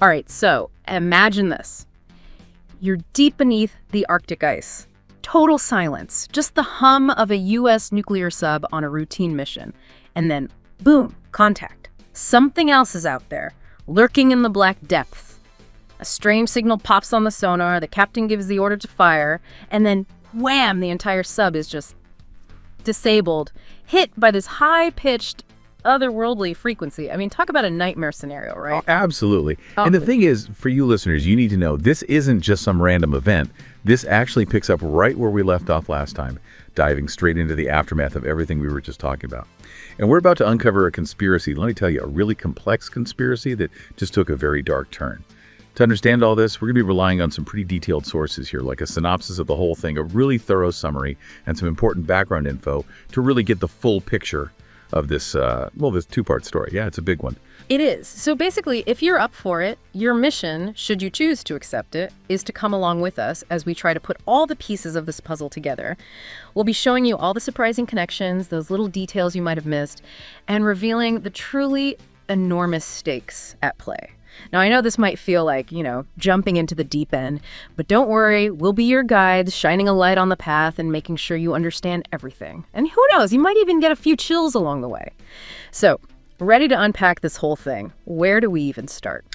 All right, so imagine this. You're deep beneath the Arctic ice. Total silence, just the hum of a U.S. nuclear sub on a routine mission. And then, boom, contact. Something else is out there, lurking in the black depths. A strange signal pops on the sonar, the captain gives the order to fire, and then, wham, the entire sub is just disabled, hit by this high-pitched, otherworldly frequency. I mean, talk about a nightmare scenario, right? Oh, absolutely. And the thing is, for you listeners, you need to know this isn't just some random event. This actually picks up right where we left off last time, diving straight into the aftermath of everything we were just talking about. And we're about to uncover a conspiracy, let me tell you, a really complex conspiracy that just took a very dark turn. To understand all this, we're going to be relying on some pretty detailed sources here, like a synopsis of the whole thing, a really thorough summary, and some important background info to really get the full picture of this, this two-part story. Yeah, it's a big one. It is. So basically, if you're up for it, your mission, should you choose to accept it, is to come along with us as we try to put all the pieces of this puzzle together. We'll be showing you all the surprising connections, those little details you might have missed, and revealing the truly enormous stakes at play. Now, I know this might feel like, jumping into the deep end, but don't worry, we'll be your guides, shining a light on the path and making sure you understand everything. And who knows, you might even get a few chills along the way. So, ready to unpack this whole thing. Where do we even start?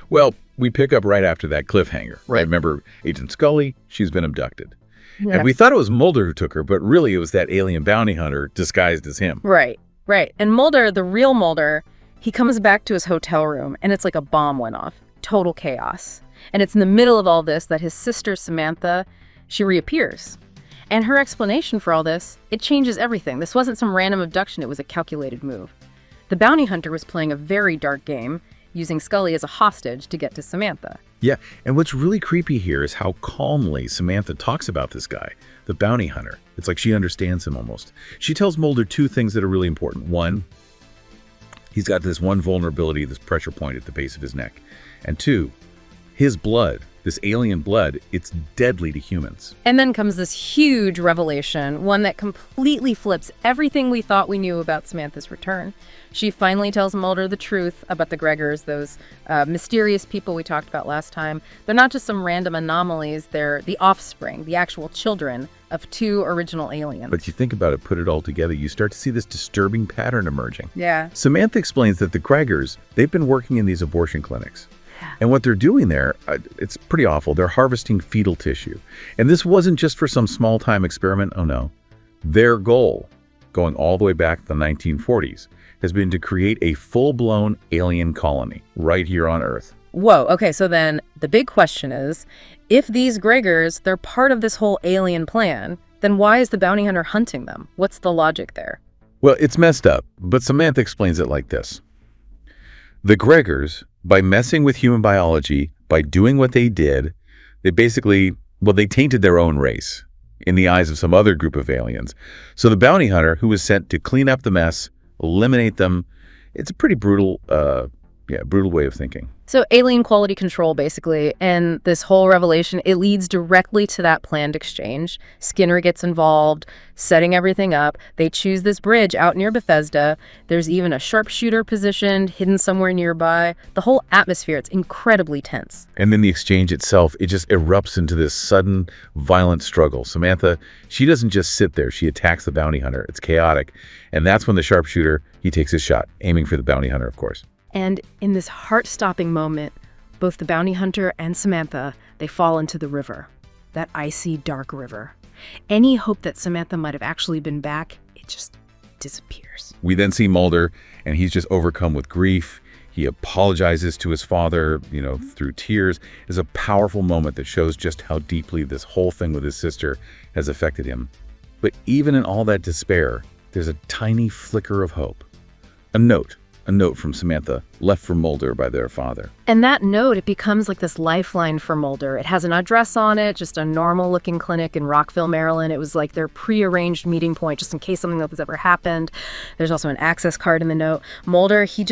Well, we pick up right after that cliffhanger. Right. Remember Agent Scully? She's been abducted. Yeah. And we thought it was Mulder who took her, but really it was that alien bounty hunter disguised as him. Right. And Mulder, the real Mulder, he comes back to his hotel room, and it's like a bomb went off. Total chaos. And it's in the middle of all this that his sister, Samantha, she reappears. And her explanation for all this, it changes everything. This wasn't some random abduction, it was a calculated move. The bounty hunter was playing a very dark game, using Scully as a hostage to get to Samantha. Yeah, and what's really creepy here is how calmly Samantha talks about this guy, the bounty hunter. It's like she understands him almost. She tells Mulder two things that are really important. One, he's got this one vulnerability, this pressure point at the base of his neck. And two, his blood, this alien blood, it's deadly to humans. And then comes this huge revelation, one that completely flips everything we thought we knew about Samantha's return. She finally tells Mulder the truth about the Gregors, those mysterious people we talked about last time. They're not just some random anomalies, they're the offspring, the actual children of two original aliens. But you think about it, put it all together, you start to see this disturbing pattern emerging. Yeah. Samantha explains that the Gregors, they've been working in these abortion clinics. And what they're doing there, it's pretty awful. They're harvesting fetal tissue. And this wasn't just for some small-time experiment. Oh, no. Their goal, going all the way back to the 1940s, has been to create a full-blown alien colony right here on Earth. Whoa. Okay, so then the big question is, if these Gregors, they're part of this whole alien plan, then why is the bounty hunter hunting them? What's the logic there? Well, it's messed up, but Samantha explains it like this. The Gregors, by messing with human biology, by doing what they did, they basically, they tainted their own race in the eyes of some other group of aliens. So the bounty hunter, who was sent to clean up the mess, eliminate them, it's a pretty brutal way of thinking. So alien quality control, basically, and this whole revelation, it leads directly to that planned exchange. Skinner gets involved, setting everything up. They choose this bridge out near Bethesda. There's even a sharpshooter positioned, hidden somewhere nearby. The whole atmosphere, it's incredibly tense. And then the exchange itself, it just erupts into this sudden, violent struggle. Samantha, she doesn't just sit there. She attacks the bounty hunter. It's chaotic. And that's when the sharpshooter, he takes his shot, aiming for the bounty hunter, of course. And in this heart-stopping moment, both the bounty hunter and Samantha, they fall into the river, that icy, dark river. Any hope that Samantha might have actually been back, it just disappears. We then see Mulder, and he's just overcome with grief. He apologizes to his father, through tears. It's a powerful moment that shows just how deeply this whole thing with his sister has affected him. But even in all that despair, there's a tiny flicker of hope. A note from Samantha, left for Mulder by their father. And that note, it becomes like this lifeline for Mulder. It has an address on it, just a normal-looking clinic in Rockville, Maryland. It was like their prearranged meeting point, just in case something like this ever happened. There's also an access card in the note. Mulder, he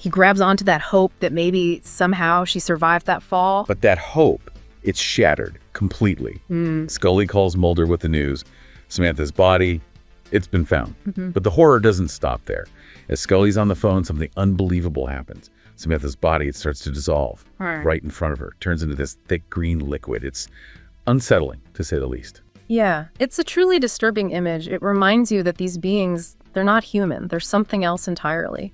grabs onto that hope that maybe somehow she survived that fall. But that hope, it's shattered completely. Scully calls Mulder with the news. Samantha's body, it's been found. But the horror doesn't stop there. As Scully's on the phone, something unbelievable happens. Samantha's body, it starts to dissolve right in front of her. Turns into this thick green liquid. It's unsettling, to say the least. Yeah, it's a truly disturbing image. It reminds you that these beings, they're not human. They're something else entirely.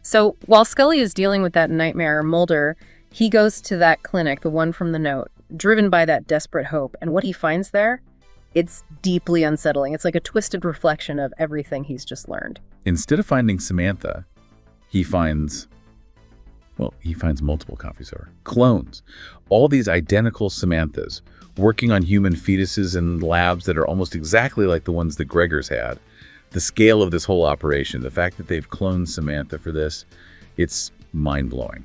So while Scully is dealing with that nightmare, Mulder, he goes to that clinic, the one from the note, driven by that desperate hope. And what he finds there, it's deeply unsettling. It's like a twisted reflection of everything he's just learned. Instead of finding Samantha, he finds multiple copies of her. Clones. All these identical Samanthas working on human fetuses in labs that are almost exactly like the ones that Gregor's had. The scale of this whole operation, the fact that they've cloned Samantha for this, it's mind-blowing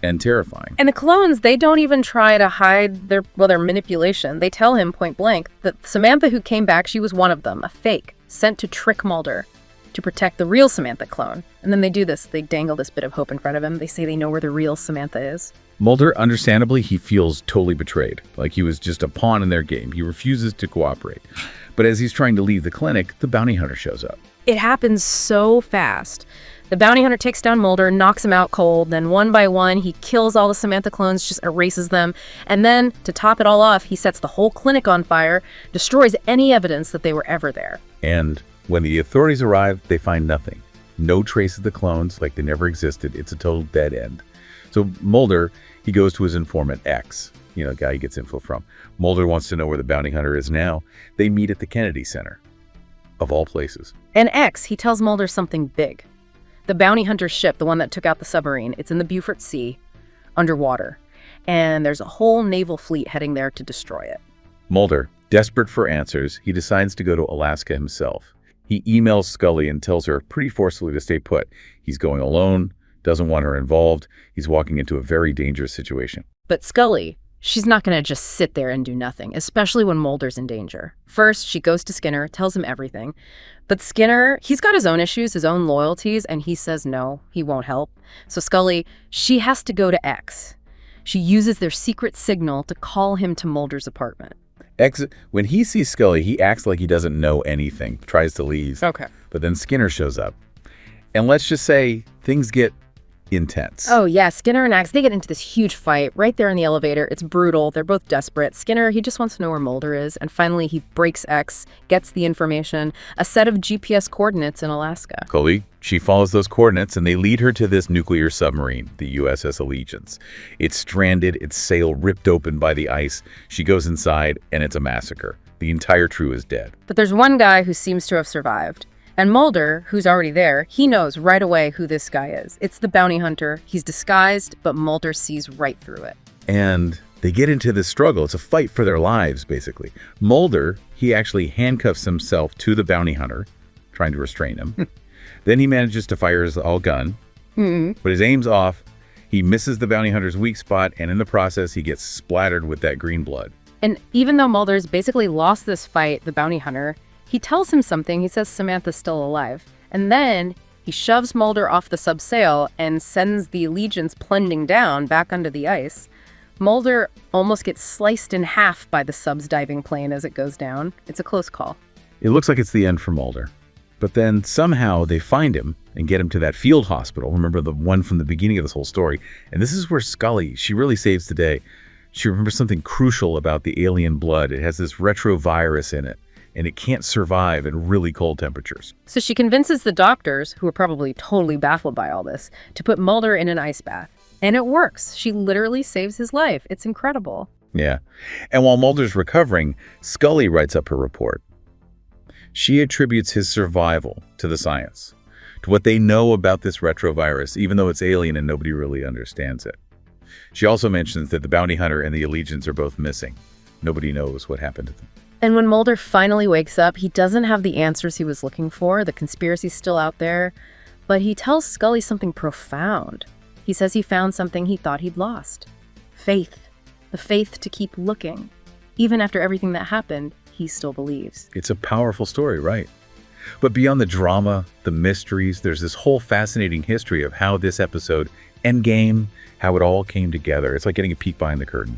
and terrifying. And the clones, they don't even try to hide their manipulation. They tell him point blank that Samantha who came back, she was one of them, a fake, sent to trick Mulder to protect the real Samantha clone. And then they do this. They dangle this bit of hope in front of him. They say they know where the real Samantha is. Mulder, understandably, he feels totally betrayed, like he was just a pawn in their game. He refuses to cooperate. But as he's trying to leave the clinic, the bounty hunter shows up. It happens so fast. The bounty hunter takes down Mulder, knocks him out cold, then one by one, he kills all the Samantha clones, just erases them. And then, to top it all off, he sets the whole clinic on fire, destroys any evidence that they were ever there. And when the authorities arrive, they find nothing. No trace of the clones, like they never existed. It's a total dead end. So Mulder, he goes to his informant, X, the guy he gets info from. Mulder wants to know where the bounty hunter is now. They meet at the Kennedy Center, of all places. And X, he tells Mulder something big. The bounty hunter's ship, the one that took out the submarine, it's in the Beaufort Sea, underwater. And there's a whole naval fleet heading there to destroy it. Mulder, desperate for answers, he decides to go to Alaska himself. He emails Scully and tells her pretty forcefully to stay put. He's going alone, doesn't want her involved. He's walking into a very dangerous situation. But Scully, she's not going to just sit there and do nothing, especially when Mulder's in danger. First, she goes to Skinner, tells him everything. But Skinner, he's got his own issues, his own loyalties, and he says no, he won't help. So Scully, she has to go to X. She uses their secret signal to call him to Mulder's apartment. X, when he sees Scully, he acts like he doesn't know anything, tries to leave. Okay. But then Skinner shows up. And let's just say things get intense. Oh, yeah. Skinner and Axe, they get into this huge fight right there in the elevator. It's brutal. They're both desperate. Skinner, he just wants to know where Mulder is. And finally, he breaks X, gets the information, a set of GPS coordinates in Alaska. Scully, she follows those coordinates and they lead her to this nuclear submarine, the USS Allegiance. It's stranded, its sail ripped open by the ice. She goes inside and it's a massacre. The entire crew is dead. But there's one guy who seems to have survived. And Mulder, who's already there, he knows right away who this guy is. It's the bounty hunter. He's disguised, but Mulder sees right through it. And they get into this struggle. It's a fight for their lives, basically. Mulder, he actually handcuffs himself to the bounty hunter, trying to restrain him. Then he manages to fire his gun, but his aim's off. He misses the bounty hunter's weak spot, and in the process, he gets splattered with that green blood. And even though Mulder's basically lost this fight, the bounty hunter, he tells him something. He says Samantha's still alive. And then he shoves Mulder off the subsail and sends the Allegiance plunging down back under the ice. Mulder almost gets sliced in half by the sub's diving plane as it goes down. It's a close call. It looks like it's the end for Mulder. But then somehow they find him and get him to that field hospital. Remember the one from the beginning of this whole story. And this is where Scully, she really saves the day. She remembers something crucial about the alien blood. It has this retrovirus in it, and it can't survive in really cold temperatures. So she convinces the doctors, who are probably totally baffled by all this, to put Mulder in an ice bath. And it works. She literally saves his life. It's incredible. Yeah. And while Mulder's recovering, Scully writes up her report. She attributes his survival to the science, to what they know about this retrovirus, even though it's alien and nobody really understands it. She also mentions that the bounty hunter and the Allegiance are both missing. Nobody knows what happened to them. And when Mulder finally wakes up, he doesn't have the answers he was looking for. The conspiracy's still out there. But he tells Scully something profound. He says he found something he thought he'd lost. Faith. The faith to keep looking. Even after everything that happened, he still believes. It's a powerful story, right? But beyond the drama, the mysteries, there's this whole fascinating history of how this episode, Endgame, how it all came together. It's like getting a peek behind the curtain,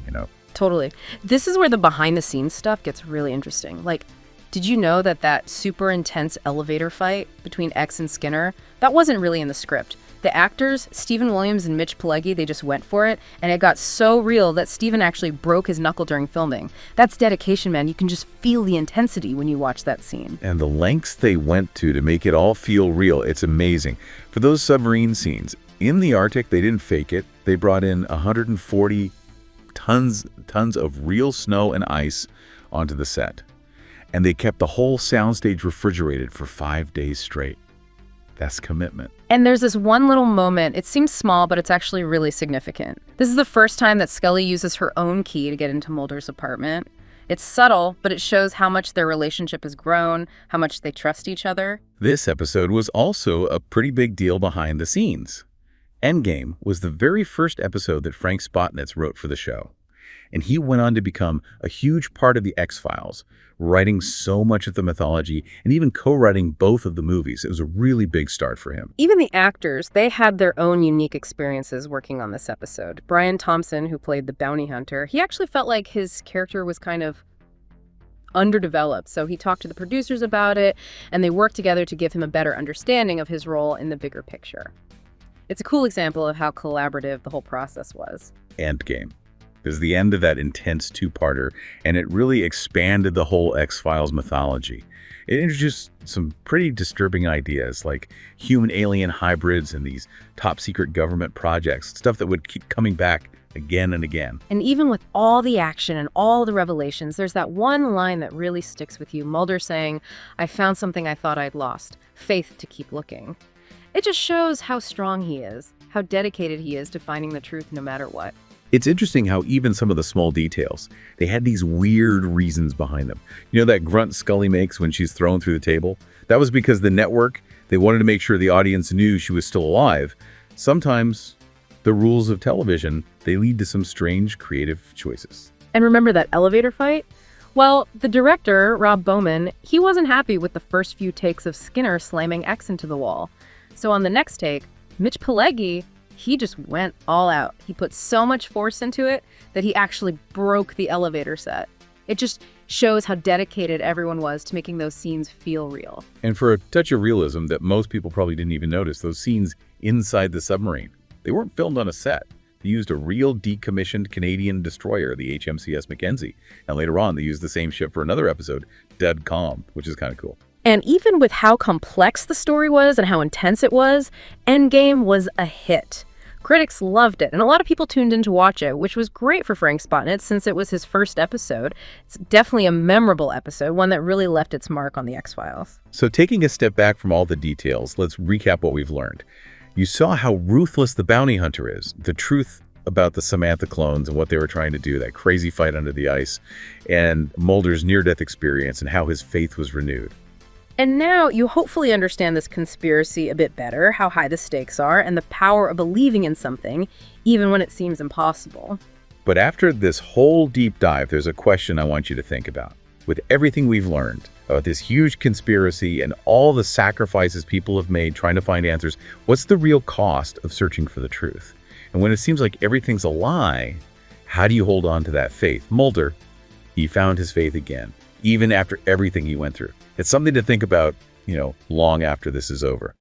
Totally. This is where the behind-the-scenes stuff gets really interesting. Like, did you know that super intense elevator fight between X and Skinner, that wasn't really in the script? The actors, Stephen Williams and Mitch Pileggi, they just went for it, and it got so real that Stephen actually broke his knuckle during filming. That's dedication, man. You can just feel the intensity when you watch that scene. And the lengths they went to make it all feel real, it's amazing. For those submarine scenes, in the Arctic, they didn't fake it. They brought in 140 tons of real snow and ice onto the set. And they kept the whole soundstage refrigerated for 5 days straight. That's commitment. And there's this one little moment. It seems small, but it's actually really significant. This is the first time that Scully uses her own key to get into Mulder's apartment. It's subtle, but it shows how much their relationship has grown, how much they trust each other. This episode was also a pretty big deal behind the scenes. Endgame was the very first episode that Frank Spotnitz wrote for the show. And he went on to become a huge part of the X-Files, writing so much of the mythology and even co-writing both of the movies. It was a really big start for him. Even the actors, they had their own unique experiences working on this episode. Brian Thompson, who played the bounty hunter, he actually felt like his character was kind of underdeveloped. So he talked to the producers about it, and they worked together to give him a better understanding of his role in the bigger picture. It's a cool example of how collaborative the whole process was. Endgame. It was the end of that intense two-parter, and it really expanded the whole X-Files mythology. It introduced some pretty disturbing ideas like human-alien hybrids and these top-secret government projects, stuff that would keep coming back again and again. And even with all the action and all the revelations, there's that one line that really sticks with you. Mulder saying, "I found something I thought I'd lost. Faith to keep looking." It just shows how strong he is, how dedicated he is to finding the truth no matter what. It's interesting how even some of the small details, they had these weird reasons behind them. You know that grunt Scully makes when she's thrown through the table? That was because the network, they wanted to make sure the audience knew she was still alive. Sometimes the rules of television, they lead to some strange creative choices. And remember that elevator fight? Well, the director, Rob Bowman, he wasn't happy with the first few takes of Skinner slamming X into the wall. So on the next take, Mitch Pileggi, he just went all out. He put so much force into it that he actually broke the elevator set. It just shows how dedicated everyone was to making those scenes feel real. And for a touch of realism that most people probably didn't even notice, those scenes inside the submarine, they weren't filmed on a set. They used a real decommissioned Canadian destroyer, the HMCS Mackenzie. And later on, they used the same ship for another episode, Dead Calm, which is kind of cool. And even with how complex the story was and how intense it was, Endgame was a hit. Critics loved it, and a lot of people tuned in to watch it, which was great for Frank Spotnitz since it was his first episode. It's definitely a memorable episode, one that really left its mark on the X-Files. So taking a step back from all the details, let's recap what we've learned. You saw how ruthless the bounty hunter is, the truth about the Samantha clones and what they were trying to do, that crazy fight under the ice, and Mulder's near-death experience and how his faith was renewed. And now you hopefully understand this conspiracy a bit better, how high the stakes are, and the power of believing in something, even when it seems impossible. But after this whole deep dive, there's a question I want you to think about. With everything we've learned about this huge conspiracy and all the sacrifices people have made trying to find answers, what's the real cost of searching for the truth? And when it seems like everything's a lie, how do you hold on to that faith? Mulder, he found his faith again, even after everything he went through. It's something to think about, long after this is over.